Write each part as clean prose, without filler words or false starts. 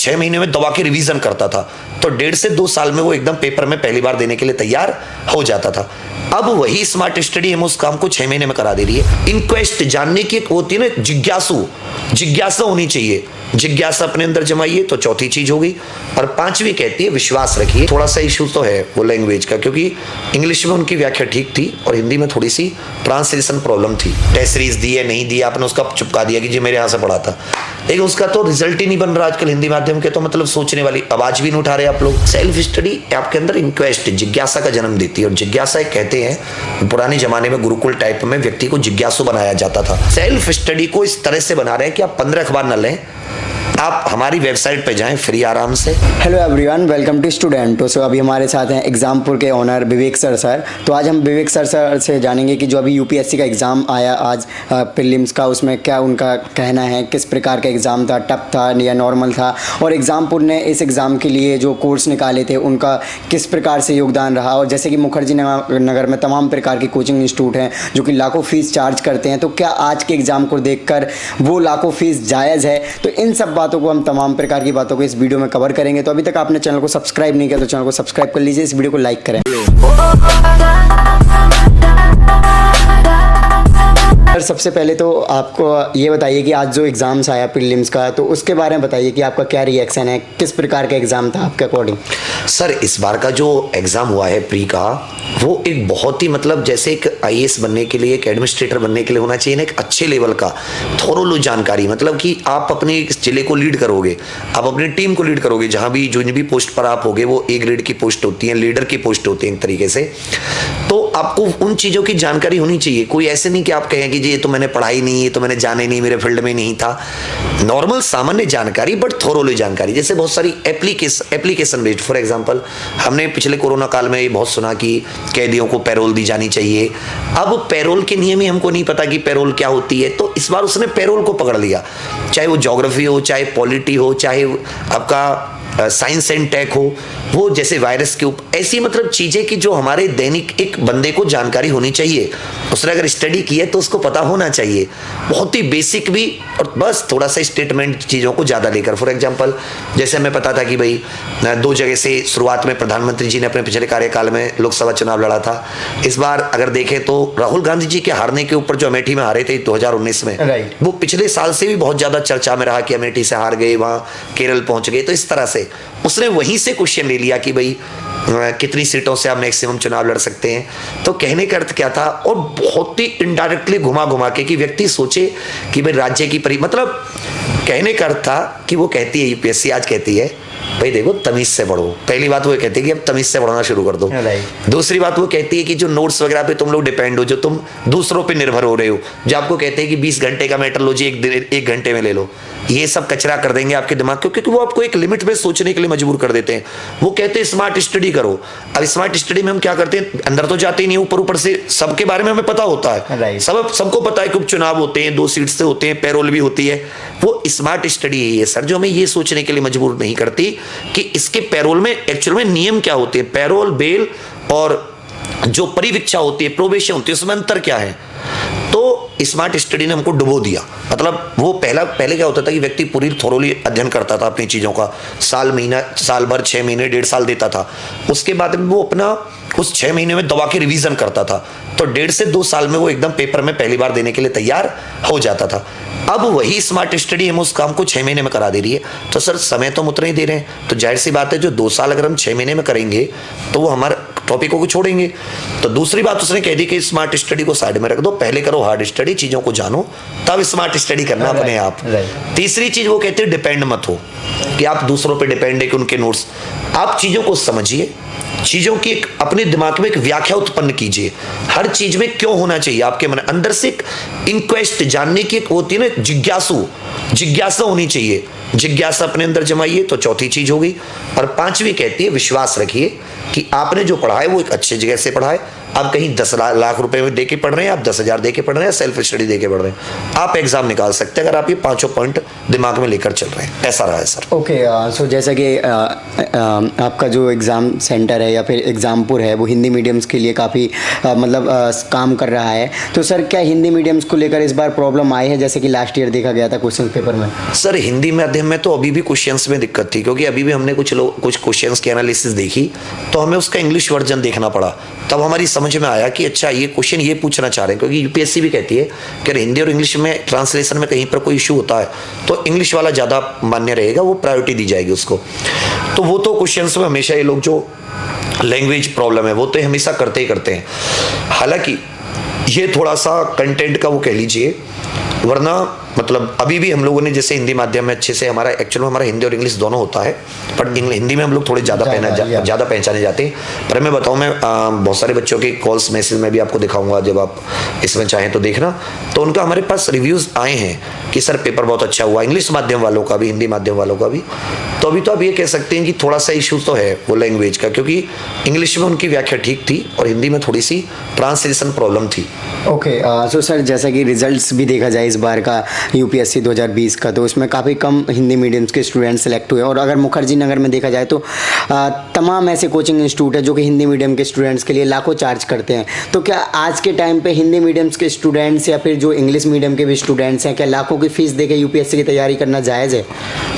6 महीने में दबा के रिवीजन करता था, तो 1.5 से 2 साल में वो एकदम पेपर में पहली बार देने के लिए तैयार हो जाता था। अब वही स्मार्ट स्टडी हम उस काम को 6 महीने में करा दे रही है। इंक्वेस्ट, जानने की एक होती है ना, जिज्ञासा होनी चाहिए। जिज्ञासा अपने अंदर जमाइए तो चौथी चीज होगी। और 5वीं कहती है विश्वास रखिए। थोड़ा सा इशू तो है वो लैंग्वेज का, क्योंकि इंग्लिश में उनकी व्याख्या ठीक थी और हिंदी में थोड़ी सी ट्रांसलेशन प्रॉब्लम थी। टेस्ट सीरीज दी है, नहीं दिया, आपने उसका चिपका दिया कि जी मेरे यहाँ से पढ़ा था, लेकिन उसका तो रिजल्ट ही नहीं बन रहा आजकल हिंदी माध्यम के। तो मतलब सोचने वाली आवाज भी नहीं उठा रहे आप लोग। सेल्फ स्टडी आपके अंदर इंक्वेस्ट, जिज्ञासा का जन्म देती है। और जिज्ञासा एक कहते हैं पुराने जमाने में गुरुकुल टाइप में व्यक्ति को जिज्ञासु बनाया जाता था। सेल्फ स्टडी को इस तरह से बना रहे हैं कि आप 15 अखबार न लें, आप हमारी वेबसाइट पे जाएं फ्री आराम से। Hello everyone, welcome to student. तो अभी हमारे साथ हैं एग्जामपुर के ऑनर विवेक सर। तो आज हम विवेक सर से जानेंगे कि जो अभी यूपीएससी का एग्ज़ाम आया आज प्रीलिम्स का, उसमें क्या उनका कहना है, किस प्रकार का एग्ज़ाम था, टफ था या नॉर्मल था, और एग्जामपुर ने इस एग्ज़ाम के लिए जो कोर्स निकाले थे उनका किस प्रकार से योगदान रहा। और जैसे कि मुखर्जी नगर में तमाम प्रकार की कोचिंग इंस्टीट्यूट हैं जो कि लाखों फीस चार्ज करते हैं, तो क्या आज के एग्ज़ाम को देखकर वो लाखों फीस जायज़ है। तो इन सब बातों को हम तमाम प्रकार की बातों को इस वीडियो में कवर करेंगे। तो अभी तक आपने चैनल को सब्सक्राइब नहीं किया तो चैनल को सब्सक्राइब कर लीजिए, इस वीडियो को लाइक करें। सर, सबसे पहले तो आपको ये बताइए कि आज जो एग्ज़ाम्स आया प्रीलिम्स का, तो उसके बारे में बताइए कि आपका क्या रिएक्शन है, किस प्रकार का एग्ज़ाम था आपके अकॉर्डिंग। सर, इस बार का जो एग्ज़ाम हुआ है प्री का, वो एक बहुत ही मतलब जैसे एक आईएएस बनने के लिए, एक एडमिनिस्ट्रेटर बनने के लिए होना चाहिए ना, एक अच्छे लेवल का थोरोलो जानकारी। मतलब कि आप अपने जिले को लीड करोगे, आप अपनी टीम को लीड करोगे, जहाँ भी जो भी पोस्ट पर आप होगे वो ए ग्रेड की पोस्ट होती है, लीडर की पोस्ट होती है एक तरीके से। तो आपको उन चीज़ों की जानकारी होनी चाहिए। कोई ऐसे नहीं कि आप कहें कि जी ये तो मैंने पढ़ाई नहीं, ये तो मैंने जाने नहीं, मेरे फील्ड में नहीं था। नॉर्मल सामान्य जानकारी बट थोरोली जानकारी। जैसे बहुत सारी एप्लीकेशन बेस्ड, फॉर एग्जांपल हमने पिछले कोरोना काल में ये बहुत सुना कि कैदियों को पैरोल दी जानी चाहिए। अब पैरोल के नियम ही हमको नहीं पता कि पैरोल क्या होती है, तो इस बार उसने पैरोल को पकड़ लिया। चाहे वो ज्योग्राफी हो, चाहे पॉलिटी हो, चाहे आपका साइंस एंड टेक हो, वो जैसे वायरस के ऊपर, ऐसी मतलब चीजें कि जो हमारे दैनिक एक बंदे को जानकारी होनी चाहिए। उसने अगर स्टडी की है तो उसको पता होना चाहिए, बहुत ही बेसिक भी, और बस थोड़ा सा स्टेटमेंट चीज़ों को ज़्यादा लेकर। फॉर एग्जांपल जैसे हमें पता था कि भाई 2 जगह से शुरुआत में प्रधानमंत्री जी ने अपने पिछले कार्यकाल में लोकसभा चुनाव लड़ा था। इस बार अगर देखें तो राहुल गांधी जी के हारने के ऊपर जो अमेठी में हारे थे 2019 में, वो पिछले साल से भी बहुत ज़्यादा चर्चा में रहा कि अमेठी से हार गए, वहाँ केरल पहुँच गए। तो इस तरह से उसने वहीं से क्वेश्चन ले लिया कि भाई कितनी सीटों से आप मैक्सिमम चुनाव लड़ सकते हैं। तो कहने का अर्थ क्या था, और बहुत ही इनडायरेक्टली घुमा के कि व्यक्ति सोचे कि भाई राज्य की मतलब कहने का अर्थ था कि वो कहती है, यूपीएससी आज कहती है भाई देखो तमीज से पढ़ो। पहली बात वो कहती है कि अब तमीज से पढ़ना शुरू कर दो। दूसरी बात वो कहती है कि जो नोट्स वगैरह पे तुम लोग डिपेंड हो, जो तुम दूसरों पे निर्भर हो रहे हो, जो आपको कहते हैं कि 20 घंटे का मैटर लो जी, एक घंटे में ले लो, ये सब कचरा कर देंगे आपके दिमाग को, क्योंकि वो आपको एक लिमिट में सोचने के लिए मजबूर कर देते हैं। वो कहते हैं स्मार्ट स्टडी करो। अब स्मार्ट स्टडी में हम क्या करते हैं, अंदर तो जाते ही नहीं, ऊपर से सबके बारे में हमें पता होता है, सबको पता है कि उपचुनाव होते हैं, 2 सीट से होते हैं, पैरोल भी होती है। वो स्मार्ट स्टडी है सर, जो हमें ये सोचने के लिए मजबूर नहीं करती कि इसके पैरोल में एक्चुअल में नियम क्या होते हैं, पैरोल, बेल और जो परिवीक्षा होती है, प्रोबेशन होती है, उसमें अंतर क्या है। तो स्मार्ट स्टडी ने हमको डुबो दिया। मतलब वो पहले क्या होता था कि व्यक्ति पूरी थोरोली अध्ययन करता था अपनी चीज़ों का, साल भर 6 महीने 1.5 साल देता था। उसके बाद में वो अपना उस 6 महीने में दबा के रिवीजन करता था, तो 1.5 से 2 साल में वो एकदम पेपर में पहली बार देने के लिए तैयार हो जाता था। अब वही स्मार्ट स्टडी हम उस काम को 6 महीने में करा दे रही है। तो सर समय तो हम उतना ही दे रहे हैं, तो जाहिर सी बात है जो 2 साल अगर हम 6 महीने में करेंगे तो वो हमारे टॉपिकों को छोड़ेंगे। तो दूसरी बात उसने कह दी कि स्मार्ट स्टडी को साइड में रख दो, पहले करो हार्ड स्टडी, चीजों को जानो, तब स्मार्ट स्टडी करना अपने आप। तीसरी चीज वो कहते हैं डिपेंड मत हो, कि आप दूसरों पे डिपेंड है कि उनके नोट्स, आप चीजों को समझिए, चीजों की एक अपने दिमाग में एक व्याख्या उत्पन्न कीजिए। हर चीज में क्यों होना चाहिए आपके मन अंदर से एक इंक्वेस्ट, जानने की एक होती है ना, जिज्ञासा होनी चाहिए। जिज्ञासा अपने अंदर जमाइए तो चौथी चीज होगी। और 5वीं कहती है विश्वास रखिए कि आपने जो पढ़ा है वो एक अच्छी जगह से पढ़ा है, आप कहीं 10 लाख रुपए में दे के पढ़ रहे हैं, आप 10,000 दे के पढ़ रहे हैं, सेल्फ स्टडी दे के पढ़ रहे हैं, आप एग्जाम निकाल सकते हैं अगर आप ये 5 पॉइंट दिमाग में लेकर चल रहे हैं। ऐसा रहा है सर। ओके, सो जैसा कि आपका जो एग्ज़ाम सेंटर है या फिर एग्ज़ामपुर है वो हिंदी मीडियम्स के लिए काफ़ी मतलब काम कर रहा है, तो सर क्या हिंदी मीडियम्स को लेकर इस बार प्रॉब्लम आई है जैसे कि लास्ट ईयर देखा गया था क्वेश्चन पेपर में? सर हिंदी माध्यम में तो अभी भी क्वेश्चंस में दिक्कत थी, क्योंकि अभी भी हमने कुछ क्वेश्चंस की एनालिसिस देखी तो हमें उसका इंग्लिश वर्जन देखना पड़ा, तब हमारी समझ में आया कि अच्छा ये क्वेश्चन ये पूछना चाह रहे हैं, क्योंकि यूपीएससी भी कहती है कि अगर हिंदी और इंग्लिश में ट्रांसलेशन में कहीं पर कोई इशू होता है तो इंग्लिश वाला ज़्यादा मान्य रहेगा, वो प्रायोरिटी दी जाएगी उसको। तो वो तो क्वेश्चंस में हमेशा ये लोग जो लैंग्वेज प्रॉब्लम है वो तो हमेशा करते ही करते हैं। हालांकि ये थोड़ा सा कंटेंट का वो कह लीजिए, वरना मतलब अभी भी हम लोगों ने जैसे हिंदी माध्यम में अच्छे से हमारा एक्चुअल में हमारा हिंदी और इंग्लिश दोनों होता है, पर हिंदी में हम लोग थोड़े ज़्यादा पहचाने जाते हैं। पर मैं बताऊं, मैं बहुत सारे बच्चों के कॉल्स मैसेज में भी आपको दिखाऊंगा, जब आप इसमें चाहें तो देखना, तो उनका हमारे पास रिव्यूज़ आए हैं कि सर पेपर बहुत अच्छा हुआ, इंग्लिश माध्यम वालों का भी, हिंदी माध्यम वालों का भी। तो अभी तो आप ये कह सकते हैं कि थोड़ा सा इशू तो है वो लैंग्वेज का, क्योंकि इंग्लिश में उनकी व्याख्या ठीक थी और हिंदी में थोड़ी सी ट्रांसलेशन प्रॉब्लम थी। ओके, सो सर जैसा कि रिजल्ट्स भी देखा जाए इस बार का यूपीएससी 2020 का, तो इसमें काफ़ी कम हिंदी मीडियम्स के स्टूडेंट सेलेक्ट हुए, और अगर मुखर्जी नगर में देखा जाए तो तमाम ऐसे कोचिंग इंस्टीट्यूट है जो कि हिंदी मीडियम के स्टूडेंट्स के लिए लाखों चार्ज करते हैं। तो क्या आज के टाइम पे हिंदी मीडियम्स के स्टूडेंट्स या फिर जो इंग्लिश मीडियम के भी स्टूडेंट्स हैं, क्या लाखों की फीस देके यूपीएससी की तैयारी करना जायज़ है?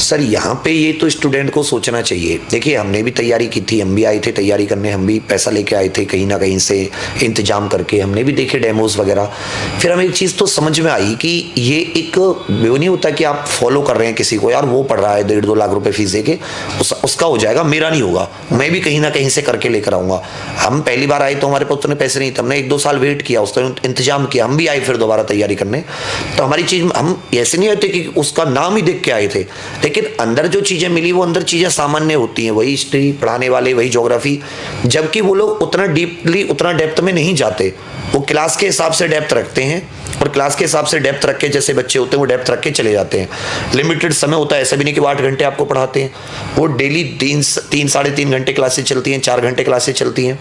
सर यहाँ पे ये तो स्टूडेंट को सोचना चाहिए। देखिए हमने भी तैयारी की थी, हम भी आए थे तैयारी करने, हम भी पैसा लेके आए थे कहीं ना कहीं से इंतजाम करके, हमने भी देखे डेमोज वगैरह। फिर हमें एक चीज़ तो समझ में आई कि ये एक वो नहीं होता कि आप फॉलो कर रहे हैं किसी को, यार वो पढ़ रहा है 1.5-2 लाख रुपए फीस देके उसका हो जाएगा, मेरा नहीं होगा, मैं भी कहीं ना कहीं से करके लेकर आऊँगा। हम पहली बार आए तो हमारे पास उतने पैसे नहीं थे, हमने 1-2 साल वेट किया, उसका इंतजाम किया, हम भी आए फिर दोबारा तैयारी करने। तो हमारी चीज़ हम ऐसे नहीं होते कि उसका नाम ही देख के आए थे, लेकिन अंदर जो चीज़ें मिली वो अंदर चीज़ें सामान्य होती हैं, वही हिस्ट्री पढ़ाने वाले, वही ज्योग्राफी, जबकि वो लोग उतना डीपली उतना डेप्थ में नहीं जाते, वो क्लास के हिसाब से डेप्थ रखते हैं, और क्लास के हिसाब से डेप्थ रख के जैसे बच्चे होते हैं वो डेप्थ रख के चले जाते हैं। लिमिटेड समय होता है, ऐसा भी नहीं कि वो 8 घंटे आपको पढ़ाते हैं, वो डेली 3-3.5 घंटे क्लासेस चलती हैं, 4 घंटे क्लासेस चलती हैं।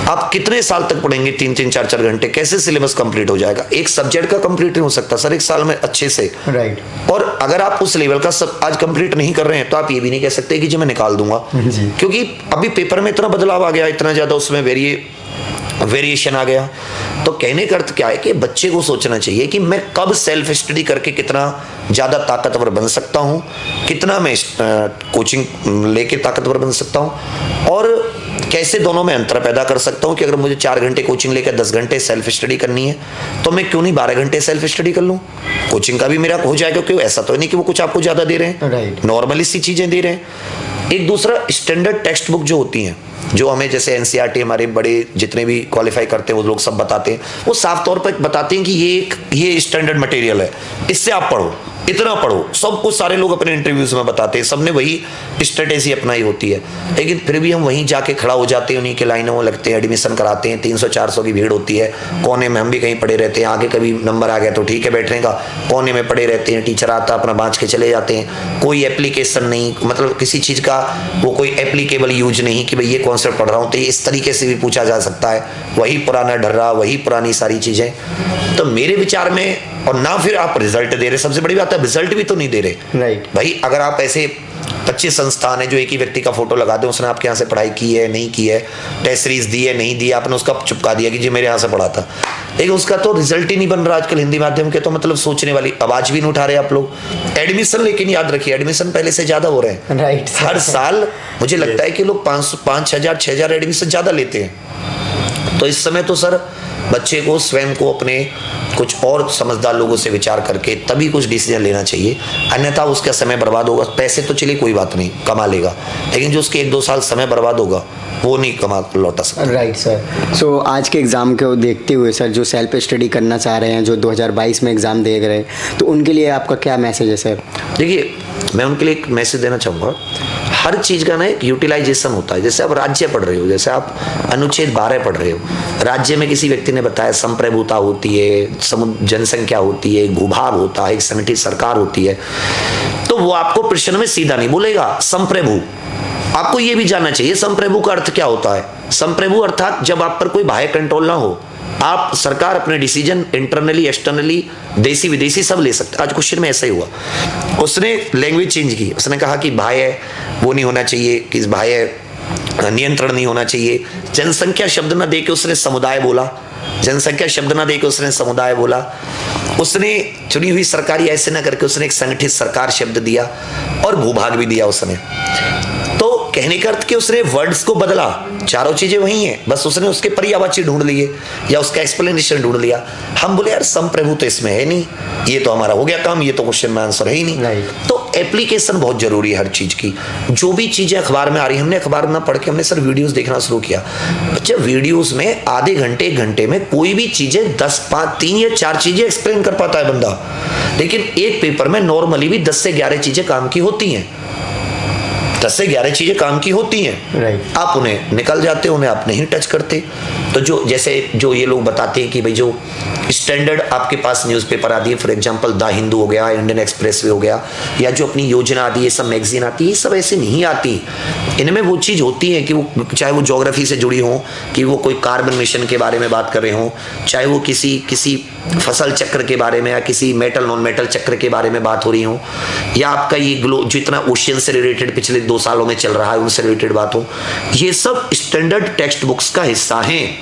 आप कितने साल तक पढ़ेंगे 3-3, 4-4 घंटे? कैसे सिलेबस कंप्लीट हो जाएगा? एक सब्जेक्ट का कंप्लीट नहीं हो सकता सर एक साल में अच्छे से, राइट। और अगर आप उस लेवल का सब आज कंप्लीट नहीं कर रहे हैं तो आप ये भी नहीं कह सकते कि जी मैं निकाल दूंगा, क्योंकि अभी पेपर में इतना बदलाव आ गया, इतना ज़्यादा उसमें वेरिएशन आ गया। तो कहने का अर्थ क्या है कि बच्चे को सोचना चाहिए कि मैं कब सेल्फ स्टडी करके कितना ज़्यादा ताकतवर बन सकता हूँ, कितना मैं कोचिंग लेके ताकतवर बन सकता हूँ, और कैसे दोनों में अंतर पैदा कर सकता हूँ कि अगर मुझे 4 घंटे कोचिंग लेकर 10 घंटे सेल्फ स्टडी करनी है तो मैं क्यों नहीं 12 घंटे सेल्फ स्टडी कर लूँ? कोचिंग का भी मेरा हो जाएगा, क्योंकि ऐसा तो नहीं कि वो कुछ आपको ज़्यादा दे रहे हैं, राइट। नॉर्मली सी चीज़ें दे रहे हैं। एक दूसरा स्टैंडर्ड टेक्स्ट बुक जो होती हैं, जो हमें जैसे एनसीईआरटी हमारे बड़े जितने भी क्वालिफाई करते हैं वो लोग सब बताते हैं, वो साफ तौर पर बताते हैं कि ये स्टैंडर्ड मटेरियल है, इससे आप पढ़ो, इतना पढ़ो, सब कुछ सारे लोग अपने इंटरव्यूज में बताते हैं, सबने वही स्ट्रेटेजी अपनाई होती है। लेकिन फिर भी हम वहीं जाके खड़ा हो जाते हैं, उन्हीं के लाइनों में लगते हैं, एडमिशन कराते हैं, 300-400 की भीड़ होती है, कोने में हम भी कहीं पड़े रहते हैं, आगे कभी नंबर आ गया तो ठीक है बैठने का, कोने में पड़े रहते हैं, टीचर आता अपना बाँच के चले जाते हैं, कोई एप्लीकेशन नहीं, मतलब किसी चीज़ का वो कोई एप्लीकेबल यूज नहीं कि भाई ये कॉन्सेप्ट पढ़ रहा हूँ तो ये इस तरीके से भी पूछा जा सकता है, वही पुराना ढर्रा, वही पुरानी सारी चीज़ें। तो मेरे विचार में, और ना फिर आप रिजल्ट दे रहे, सबसे बड़ी बात है रिजल्ट भी तो नहीं दे रहे, राइट। भाई अगर आप ऐसे 25 संस्थान है जो एक ही व्यक्ति का फोटो लगा दे, उसने आपके यहाँ से पढ़ाई की है नहीं की है, टेस्ट सीरीज दी है नहीं दी, आपने उसका चिपका दिया कि जी मेरे यहाँ से पढ़ा था, लेकिन उसका तो रिजल्ट ही नहीं बन रहा आजकल हिंदी माध्यम के। तो मतलब सोचने वाली आवाज भी नहीं उठा रहे आप लोग। एडमिशन लेकिन याद रखिए, एडमिशन पहले से ज्यादा हो रहे हैं, राइट। हर साल मुझे लगता है कि लोग 5,000-6,000 एडमिशन ज्यादा लेते हैं। तो इस समय तो सर बच्चे को स्वयं को अपने कुछ और समझदार लोगों से विचार करके तभी कुछ डिसीजन लेना चाहिए, अन्यथा उसका समय बर्बाद होगा। पैसे तो चलिए कोई बात नहीं, कमा लेगा, लेकिन जो उसके 1-2 साल समय बर्बाद होगा वो नहीं कमा लौटा सकता। Right sir. सो आज के एग्ज़ाम को देखते हुए सर, जो सेल्फ स्टडी करना चाह रहे हैं, जो 2022 में एग्ज़ाम दे रहे हैं, तो उनके लिए आपका क्या मैसेज है सर? देखिए मैं उनके लिए एक मैसेज देना चाहूँगा, हर चीज़ का ना एक यूटिलाइजेशन होता है। जैसे आप राज्य पढ़ रहे हो, जैसे आप अनुच्छेद 12 पढ़ रहे हो, राज्य में किसी व्यक्ति ने बताया संप्रभुता होती है, जनसंख्या होती है, भूभाग होता है, एक संगठित सरकार होती है, तो वो आपको प्रश्न में सीधा नहीं बोलेगा संप्रभु, आपको ये भी जानना चाहिए संप्रभु का अर्थ क्या होता है। संप्रभु अर्थात जब आप पर कोई बाह्य कंट्रोल ना हो, आप सरकार अपने डिसीजन इंटरनली एक्सटर्नली देसी विदेशी सब ले सकते। आज क्वेश्चन में ऐसा ही हुआ, उसने लैंग्वेज चेंज की, उसने कहा कि बाह्य वो नहीं होना चाहिए, कि बाह्य नियंत्रण नहीं होना चाहिए। जनसंख्या शब्द ना देके उसने समुदाय बोला, जनसंख्या शब्द ना देके उसने समुदाय बोला। उसने चुनी हुई सरकारी ऐसे ना करके उसने एक संगठित सरकार शब्द दिया और भूभाग भी दिया उसने। तो कहने का अर्थ कि उसने वर्ड्स को बदला, चारों चीजें वही हैं, बस उसने उसके पर्यायवाची ढूंढ लिए या उसका एक्सप्लेनेशन ढूंढ लिया। हम बोले यार संप्रभु तो इसमें है नहीं, ये तो हमारा हो गया काम, ये तो क्वेश्चन में आंसर है ही नहीं। तो एप्लीकेशन बहुत जरूरी है हर चीज की। जो भी चीजें अखबार में आ रही, हमने अखबार ना पढ़ के हमने सर वीडियोस देखना शुरू किया। अच्छा, वीडियोस में आधे घंटे 1 घंटे में कोई भी चीजें 3 या 4 चीजें एक्सप्लेन कर पाता है बंदा, लेकिन एक पेपर में नॉर्मली भी 10 से 11 चीजें काम की होती हैं, 10 से 11 चीजें काम की होती हैं। आप उन्हें निकल जाते हो, उन्हें आप नहीं टच करते। तो जो जैसे जो ये लोग बताते हैं कि भाई जो स्टैंडर्ड आपके पास न्यूज़पेपर आती है, फॉर एग्जांपल द हिंदू हो गया, इंडियन एक्सप्रेस हो गया, या जो अपनी योजना आती है, ये सब मैगजीन आती है, ये सब ऐसे नहीं आती। इनमें वो चीज़ होती है कि वो चाहे वो ज्योग्राफी से जुड़ी हो, कि वो कोई कार्बन मिशन के बारे में बात कर रहे हो, चाहे वो किसी फसल चक्र के बारे में या किसी मेटल नॉन मेटल चक्र के बारे में बात हो रही हो, या आपका ये जितना ओशियन से रिलेटेड पिछले 2 सालों में चल रहा है उनसे रिलेटेड बात हो, ये सब स्टैंडर्ड टेक्स्ट बुक्स का हिस्सा हैं।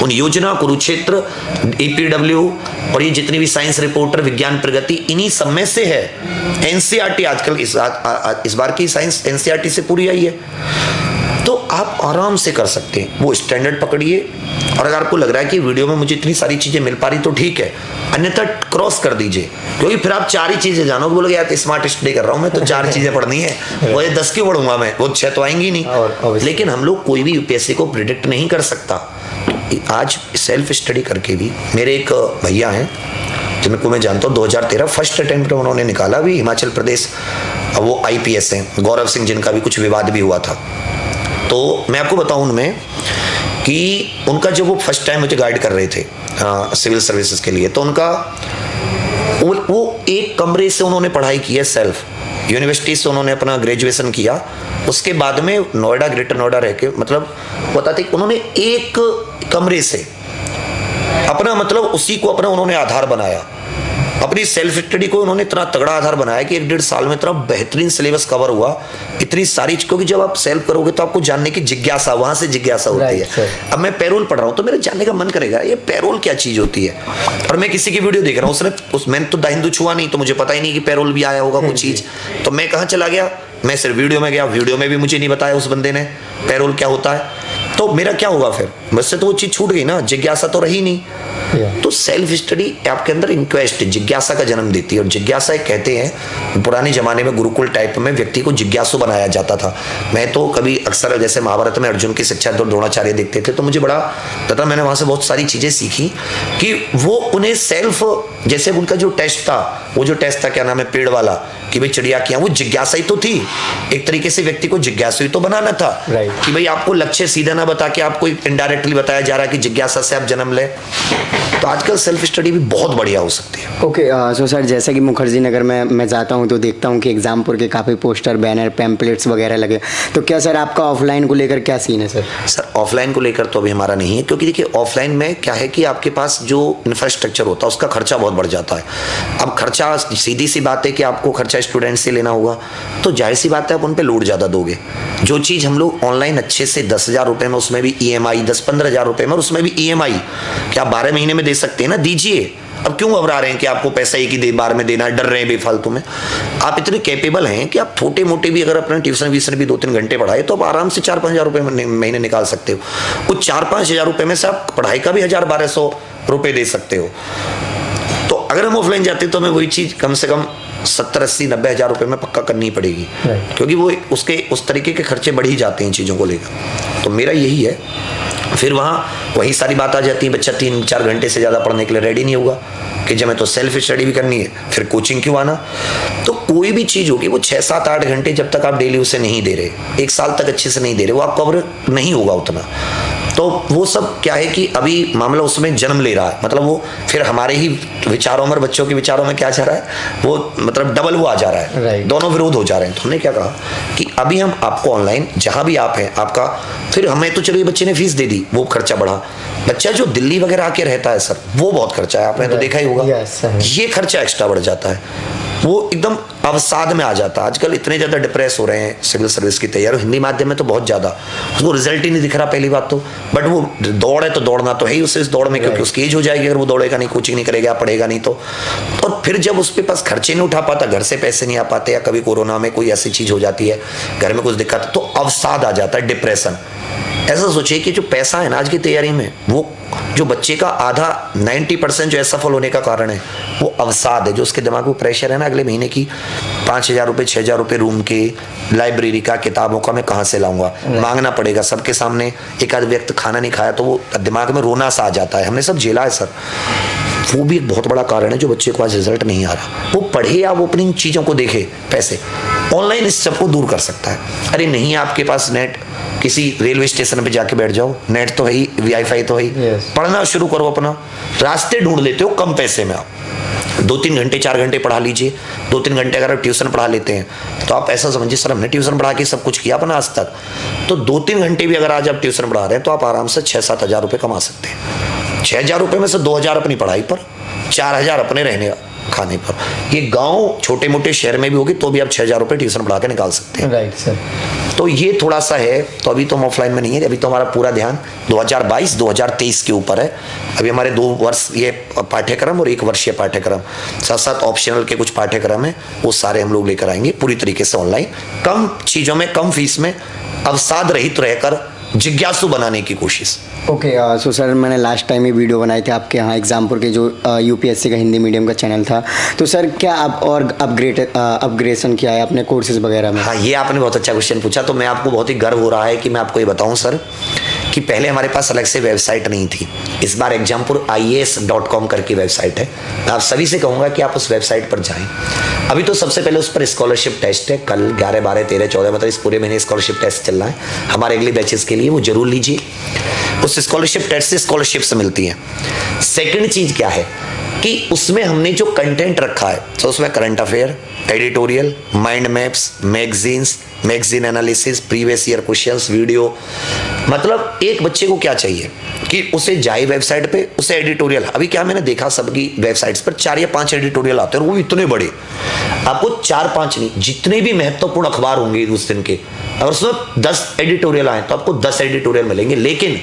उन योजना, कुरुक्षेत्र, EPW और ये जितनी भी साइंस रिपोर्टर, विज्ञान प्रगति, इन्हीं सब में से है। NCERT आजकल इस बार की साइंस NCERT से पूरी आई है, तो आप आराम से कर सकते हैं। वो स्टैंडर्ड पकड़िए, और अगर आपको लग रहा है कि वीडियो में मुझे इतनी सारी चीजें मिल पा रही तो ठीक है, अन्यथा क्रॉस कर दीजिए, क्योंकि फिर आप 4 ही चीजें जानोगे, बोलोगे यार स्मार्ट स्टडी कर रहा हूं मैं तो 4 चीजें पढ़नी है, वो 10 क्यों पढ़ूंगा मैं, वो 6 तो आएंगी नहीं। लेकिन हम लोग कोई भी UPSC को प्रिडिक्ट नहीं कर सकता। आज सेल्फ स्टडी करके भी, मेरे एक भैया हैं जिनको मैं जानता हूँ, 2013 फर्स्ट अटेम्प्ट में उन्होंने निकाला भी, हिमाचल प्रदेश, वो IPS हैं, गौरव सिंह, जिनका भी कुछ विवाद भी हुआ था। तो मैं आपको बताऊं उनमें कि उनका जब वो फर्स्ट टाइम मुझे गाइड कर रहे थे सिविल सर्विसेज के लिए, तो उनका वो एक कमरे से उन्होंने पढ़ाई की है, सेल्फ यूनिवर्सिटी से उन्होंने अपना ग्रेजुएशन किया। उसके बाद में नोएडा, ग्रेटर नोएडा रह के, मतलब बताते उन्होंने एक कमरे से अपना, मतलब उसी को अपना उन्होंने आधार बनाया, अपनी सेल्फ स्टडी को उन्होंने इतना तगड़ा आधार बनाया कि 1-1.5 साल में इतना बेहतरीन सिलेबस कवर हुआ, इतनी सारी, क्योंकि जब आप सेल्फ करोगे तो आपको जानने की जिज्ञासा, वहां से जिज्ञासा होती है। अब मैं पैरोल पढ़ रहा हूं तो मेरे जानने का मन करेगा ये पैरोल क्या चीज होती है, और मैं किसी की वीडियो देख रहा हूँ, मैंने तो द हिंदू छुआ नहीं, तो मुझे पता ही नहीं कि पैरोल भी आया होगा कुछ चीज, तो मैं कहाँ चला गया, मैं सिर्फ वीडियो में गया, वीडियो में भी मुझे नहीं बताया उस बंदे ने पैरोल क्या होता है, तो मेरा क्या होगा फिर, मुझसे तो वो चीज छूट गई ना, जिज्ञासा तो रही नहीं। तो सेल्फ स्टडी आपके अंदर इंक्वेस्ट, जिज्ञासा का जन्म देती है, और जिज्ञासा एक कहते हैं पुराने जमाने में गुरुकुल टाइप में व्यक्ति को जिज्ञासु बनाया जाता था। मैं तो कभी अक्सर जैसे महाभारत में अर्जुन की शिक्षा तो द्रोणाचार्य देखते थे, तो मुझे बड़ा पता, मैंने वहां से बहुत सारी चीजें सीखी कि वो उन्हें सेल्फ, जैसे उनका जो टेस्ट था, वो जो टेस्ट था क्या नाम है, पेड़ वाला, कि भाई चिड़िया क्या, वो जिज्ञासा ही तो थी, एक तरीके से व्यक्ति को जिज्ञासु ही तो बनाना था, कि भाई आपको लक्ष्य सीधा ना बता के आपको इनडायरेक्टली बताया जा रहा है कि जिज्ञासा से आप जन्म ले। तो आजकल सेल्फ स्टडी भी बहुत बढ़िया हो सकती है। ओके, सो सर, जैसे कि मुखर्जी नगर में मैं जाता हूँ तो देखता हूँ कि एग्जामपुर के काफ़ी पोस्टर, बैनर, पैम्पलेट्स वगैरह लगे, तो क्या सर आपका ऑफलाइन को लेकर क्या सीन है सर? सर ऑफलाइन को लेकर तो अभी हमारा नहीं है, क्योंकि देखिए ऑफलाइन में क्या है कि आपके पास जो इंफ्रास्ट्रक्चर होता है उसका खर्चा बहुत बढ़ जाता है। अब खर्चा, सीधी सी बात है कि आपको खर्चा स्टूडेंट से लेना होगा, तो जाहिर सी बात है आप उन पर लोड ज़्यादा दोगे। जो चीज़ हम लोग ऑनलाइन अच्छे से 10,000 रुपये में, उसमें भी EMI, 10-15 हज़ार रुपये में, और उसमें भी EMI क्या 12 महीने में दे सकते हैं ना, दीजिए। अब क्यों घबरा रहे हैं कि आपको पैसा एक ही बार में देना, डर रहे हैं बेफालतू में। आप इतने कैपेबल हैं कि आप छोटे मोटे भी अगर अपना ट्यूशन व्यूशन भी 2-3 घंटे पढ़ाए तो आप आराम से 4-5 हज़ार रुपये महीने निकाल सकते हो। उस 4-5 हज़ार रुपये में से आप पढ़ाई का भी 1,000-1,200 रुपये दे सकते हो। तो अगर हम ऑफलाइन जाते तो हमें वही चीज़ कम से कम 70-80-90 हज़ार रुपये में पक्का करनी पड़ेगी, क्योंकि वो उसके उस तरीके के खर्चे बढ़ ही जाते हैं चीज़ों को लेकर। तो मेरा यही है, फिर वही सारी बात आ जाती है, बच्चा 3-4 घंटे से ज़्यादा पढ़ने के लिए रेडी नहीं होगा कि जब मैं तो सेल्फ स्टडी भी करनी है, फिर कोचिंग क्यों आना। तो कोई भी चीज़ होगी वो 6-7-8 घंटे जब तक आप डेली उसे नहीं दे रहे, 1 साल तक अच्छे से नहीं दे रहे, वो आप कवर नहीं होगा उतना। तो वो सब क्या है कि अभी मामला उसमें जन्म ले रहा है, मतलब वो फिर हमारे ही विचारों में, बच्चों के विचारों में क्या जा रहा है, वो मतलब डबल वो आ जा रहा है, दोनों विरोध हो जा रहे हैं। तो हमने क्या कहा कि अभी हम आपको ऑनलाइन जहां भी आप हैं आपका, फिर हमें तो चलो ये बच्चे ने फीस दे दी, वो खर्चा बढ़ा। बच्चा जो दिल्ली वगैरह आके रहता है सर, वो बहुत खर्चा है, आपने तो देखा ही होगा। ये खर्चा एक्स्ट्रा बढ़ जाता है, वो एकदम अवसाद में आ जाता है। आजकल इतने ज्यादा डिप्रेस हो रहे हैं सिविल सर्विस की तैयारी, हिंदी माध्यम में तो बहुत ज्यादा, उसको रिजल्ट ही नहीं दिख रहा पहली बात तो। बट वो दौड़ है तो दौड़ना तो है ही उसे इस दौड़ में, क्योंकि उसकी एज हो जाएगी अगर वो दौड़ेगा नहीं, कोचिंग नहीं करेगा, पढ़ेगा नहीं तो। और फिर जब उसके पास खर्चे नहीं उठा पाता, घर से पैसे नहीं आ पाते, या कभी कोरोना में कोई ऐसी चीज हो जाती है, घर में कुछ दिक्कत, तो अवसाद आ जाता है, डिप्रेशन। ऐसा सोचिए कि जो पैसा है ना आज की तैयारी में, वो जो बच्चे का आधा 90% जो असफल होने का कारण है वो अवसाद है। जो उसके दिमाग में प्रेशर है ना अगले महीने की 5,000 रुपये 6,000 रुपये रूम के, लाइब्रेरी का, किताबों का मैं कहाँ से लाऊंगा, मांगना पड़ेगा सबके सामने। एक आध व्यक्ति खाना नहीं खाया तो वो दिमाग में रोना सा आ जाता है, हमने सब झेला है सर। वो भी एक बहुत बड़ा कारण है जो बच्चे को आज रिजल्ट नहीं आ रहा। वो पढ़े या वो अपनी चीज़ों को देखे, पैसे ऑनलाइन इस सबको दूर कर सकता है। अरे नहीं आपके पास नेट, किसी रेलवे स्टेशन पे जाके बैठ जाओ, नेट तो है ही, वाईफाई तो है ही, पढ़ना शुरू करो, अपना रास्ते ढूंढ लेते हो कम पैसे में। आप 2-3 घंटे 4 घंटे पढ़ा लीजिए, 2-3 घंटे अगर ट्यूशन पढ़ा लेते हैं तो आप ऐसा समझिए सर हमने ट्यूशन पढ़ा के सब कुछ किया अपना आज तक, तो 2-3 घंटे भी अगर आज आप ट्यूशन पढ़ा रहे हैं तो आप आराम से 6-7 हज़ार रुपये कमा सकते हैं। 6,000 रुपये में से 2,000 अपनी पढ़ाई पर, 4,000 अपने रहने खाने पर। ये गांव छोटे मोटे शहर में भी होगी तो भी आप 6,000 रुपये ट्यूशन पढ़ा के निकाल सकते हैं। Right sir. तो ये थोड़ा सा है, तो अभी तो हम ऑफलाइन में नहीं है, अभी तो हमारा पूरा ध्यान 2022-2023 के ऊपर है। अभी हमारे 2 वर्ष ये पाठ्यक्रम और 1 वर्षीय पाठ्यक्रम, साथ साथ ऑप्शनल के कुछ पाठ्यक्रम है, वो सारे हम लोग लेकर आएंगे पूरी तरीके से ऑनलाइन, कम चीज़ों में, कम फीस में, अवसाद रहित रहकर जिज्ञासु बनाने की कोशिश। ओके सो सर मैंने लास्ट टाइम ही वीडियो बनाई थी आपके यहाँ एग्जामपुर के जो यूपीएससी का हिंदी मीडियम का चैनल था, तो सर क्या आप और अपग्रेडेशन किया है अपने कोर्सेज वगैरह में? हाँ, ये आपने बहुत अच्छा क्वेश्चन पूछा। तो मैं आपको बहुत ही गर्व हो रहा है कि मैं आपको ये बताऊं सर कि पहले हमारे पास अलग से वेबसाइट नहीं थी। इस बार exampureias.com करके वेबसाइट है। मैं आप सभी से कहूँगा कि आप उस वेबसाइट पर जाएं। अभी तो सबसे पहले उस पर स्कॉलरशिप टेस्ट है, कल 11, 12, 13, 14 मतलब इस पूरे महीने स्कॉलरशिप टेस्ट चल रहा है हमारे अगले बैचेस के लिए, वो जरूर लीजिए। उस स्कॉलरशिप टेस्ट से स्कॉलरशिप्स मिलती हैं। सेकंड चीज क्या है कि उसमें हमने जो कंटेंट रखा है, तो उसमें current affair, editorial, mind maps, magazines, magazine analysis, previous year questions, video, मतलब एक बच्चे को क्या चाहिए कि उसे जाए वेबसाइट पे, उसे एडिटोरियल, अभी क्या मैंने देखा सबकी वेबसाइट्स पर 4 या 5 एडिटोरियल आते हैं और वो इतने बड़े, आपको 4-5 नहीं, जितने भी महत्वपूर्ण अखबार होंगे उस दिन के, अगर उसमें 10 एडिटोरियल आए तो आपको 10 एडिटोरियल मिलेंगे। लेकिन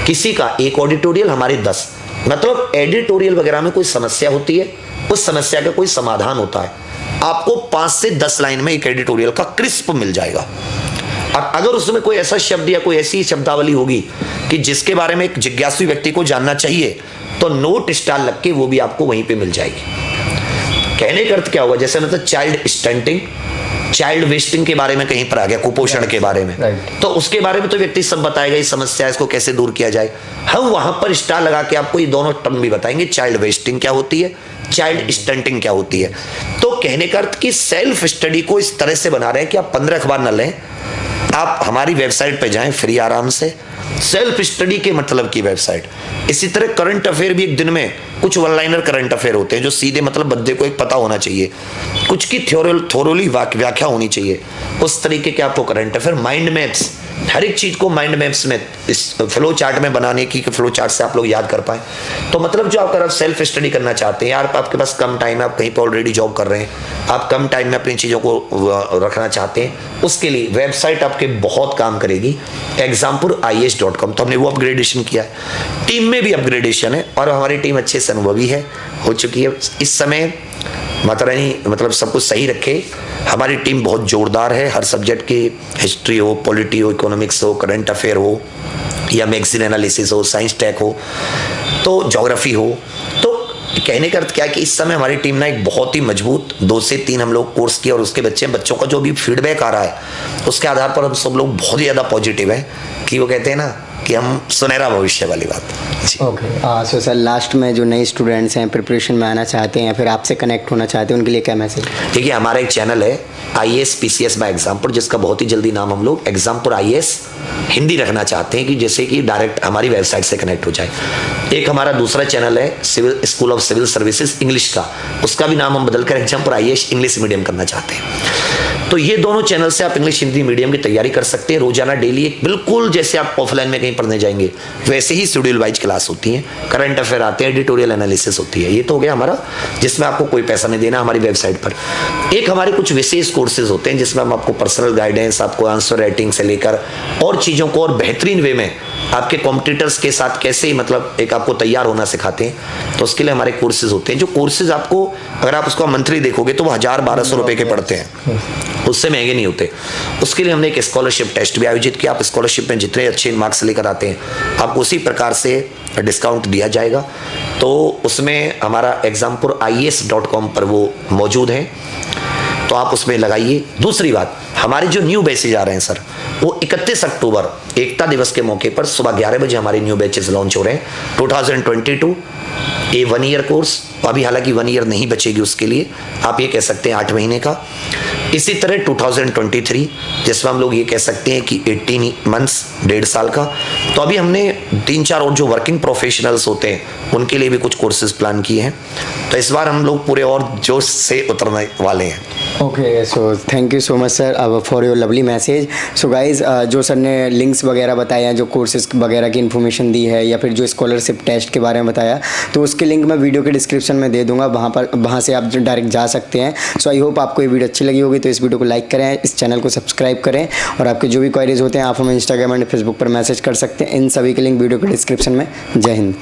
किसी का एक एडिटोरियल, हमारे 10, मतलब एडिटोरियल वगैरह में कोई समस्या होती है, उस समस्या का कोई समाधान होता है, आपको 5 से 10 लाइन में एक एडिटोरियल का क्रिस्प मिल जाएगा। और अगर उसमें कोई ऐसा शब्द या कोई ऐसी शब्दावली होगी कि जिसके बारे में एक जिज्ञासु व्यक्ति को जानना चाहिए, तो नोट स्टार लग के वो भी आपको वहीं पे मिल जाएगी। कहने का अर्थ क्या होगा, जैसे मतलब चाइल्ड स्टंटिंग, चाइल्ड वेस्टिंग के बारे में कहीं पर आ गया, कुपोषण के बारे में, तो उसके बारे में तो व्यक्ति सब बताएगा, ये समस्या, इसको कैसे दूर किया जाए। हम वहां पर स्टार लगा के आपको ये दोनों टर्म भी बताएंगे, चाइल्ड वेस्टिंग क्या होती है, चाइल्ड स्टंटिंग क्या होती है। तो कहने का अर्थ कि सेल्फ स्टडी को इस तरह से बना रहे हैं कि आप 15 अखबार न लें, आप हमारी वेबसाइट पे जाएं फ्री आराम से, सेल्फ स्टडी के मतलब की वेबसाइट। इसी तरह करंट अफेयर भी एक दिन में कुछ वन लाइनर करंट अफेयर होते हैं जो सीधे मतलब बंदे को एक पता होना चाहिए, कुछ की थोरोली व्याख्या होनी चाहिए, उस तरीके के आपको करंट अफेयर, माइंड मैप्स, हर एक चीज को माइंड मैप्स में इस फ्लो चार्ट में बनाने की, फ्लो चार्ट से आप लोग याद कर पाए। तो मतलब जो अगर आप सेल्फ स्टडी करना चाहते हैं, यार आपके पास कम टाइम है, आप कहीं पर ऑलरेडी जॉब कर रहे हैं, आप कम टाइम में अपनी चीज़ों को रखना चाहते हैं, उसके लिए वेबसाइट आपके बहुत काम करेगी, exampureias.com। तो हमने वो अपग्रेडेशन किया है, टीम में भी अपग्रेडेशन है और हमारी टीम अच्छे से अनुभवी है, हो चुकी है इस समय। माता रानी मतलब सब कुछ सही रखे, हमारी टीम बहुत जोरदार है, हर सब्जेक्ट की, हिस्ट्री हो, पॉलिटी हो, इकोनॉमिक्स हो, करंट अफेयर हो, या मैगजीन एनालिसिस हो, साइंस टेक हो, तो ज्योग्राफी हो। तो कहने का अर्थ क्या है कि इस समय हमारी टीम ना एक बहुत ही मजबूत 2 से 3 हम लोग कोर्स किए और उसके बच्चों का जो भी फीडबैक आ रहा है उसके आधार पर हम सब लोग बहुत ही ज़्यादा पॉजिटिव है कि वो कहते हैं ना कि हम सुनहरा भविष्य वाली बात। ओके सो सर लास्ट में जो नए स्टूडेंट्स हैं, प्रिपरेशन में आना चाहते हैं या फिर आपसे कनेक्ट होना चाहते हैं, उनके लिए क्या मैसेज? देखिए हमारा एक चैनल है IAS PCS बाय एग्जामपुर, जिसका बहुत ही जल्दी नाम हम लोग एग्जामपुर IAS हिंदी रखना चाहते हैं कि जैसे कि डायरेक्ट हमारी वेबसाइट से कनेक्ट हो जाए। एक हमारा दूसरा चैनल है civil school of civil services English का, उसका भी नाम हम बदलकर एग्जामपुर IAS इंग्लिश मीडियम करना चाहते हैं। तो ये दोनों चैनल से आप इंग्लिश हिंदी मीडियम की तैयारी कर सकते हैं। रोजाना डेली एक बिल्कुल जैसे आप ऑफलाइन में कहीं पढ़ने जाएंगे वैसे ही शेड्यूल वाइज क्लास होती है, करंट अफेयर आते हैं, एडिटोरियल एनालिसिस होती है। ये तो हो गया हमारा जिसमें आपको कोई पैसा नहीं देना हमारी वेबसाइट पर। एक हमारे कुछ विशेष कोर्सेज होते हैं जिसमें हम आपको पर्सनल गाइडेंस, आपको आंसर राइटिंग से लेकर और चीज़ों को और बेहतरीन वे में आपके कॉम्पिटिटर्स के साथ कैसे मतलब एक आपको तैयार होना सिखाते हैं। तो उसके लिए हमारे कोर्सेज होते हैं, जो कोर्सेज आपको अगर आप उसको मंथली देखोगे तो वो 1000-1200 रुपए के पड़ते हैं, उससे महंगे नहीं होते। उसके लिए हमने एक स्कॉलरशिप टेस्ट भी आयोजित किया। आप स्कॉलरशिप में जितने अच्छे मार्क्स लेकर आते हैं आपको उसी प्रकार से डिस्काउंट दिया जाएगा। तो उसमें हमारा exampureias.com पर वो मौजूद है, तो आप उसमें लगाइए। दूसरी बात, हमारे जो न्यू बैचेज आ रहे हैं सर, वो 31 अक्टूबर एकता दिवस के मौके पर सुबह 11 बजे हमारे न्यू बैचेज लॉन्च हो रहे हैं। 2022 ये 1 ईयर कोर्स, अभी हालांकि 1 ईयर नहीं बचेगी उसके लिए, आप ये कह सकते हैं 8 महीने का। इसी तरह 2023 जिसमें हम लोग ये कह सकते हैं कि 18 मंथ्स, 1.5 साल का। तो अभी हमने 3-4 और जो वर्किंग प्रोफेशनल्स होते हैं उनके लिए भी कुछ कोर्सेज प्लान किए हैं। तो इस बार हम लोग पूरे और जोश से उतरने वाले हैं। Okay, so thank you so much sir for your lovely message. So guys, जो सर ने लिंक्स वगैरह बताए हैं, जो कोर्सेज वगैरह की इन्फॉर्मेशन दी है, या फिर जो स्कॉलरशिप टेस्ट के बारे में बताया, तो उसके लिंक मैं वीडियो के डिस्क्रिप्शन में दे दूंगा, वहाँ से आप डायरेक्ट जा सकते हैं। सो आई होप आपको ये वीडियो अच्छी लगी होगी, तो इस वीडियो को लाइक करें, इस चैनल को सब्सक्राइब करें, और आपके जो भी क्वेरीज होते हैं आप हमें इंस्टाग्राम एंड फेसबुक पर मैसेज कर सकते हैं। इन सभी के लिंक वीडियो के डिस्क्रिप्शन में। जय हिंद।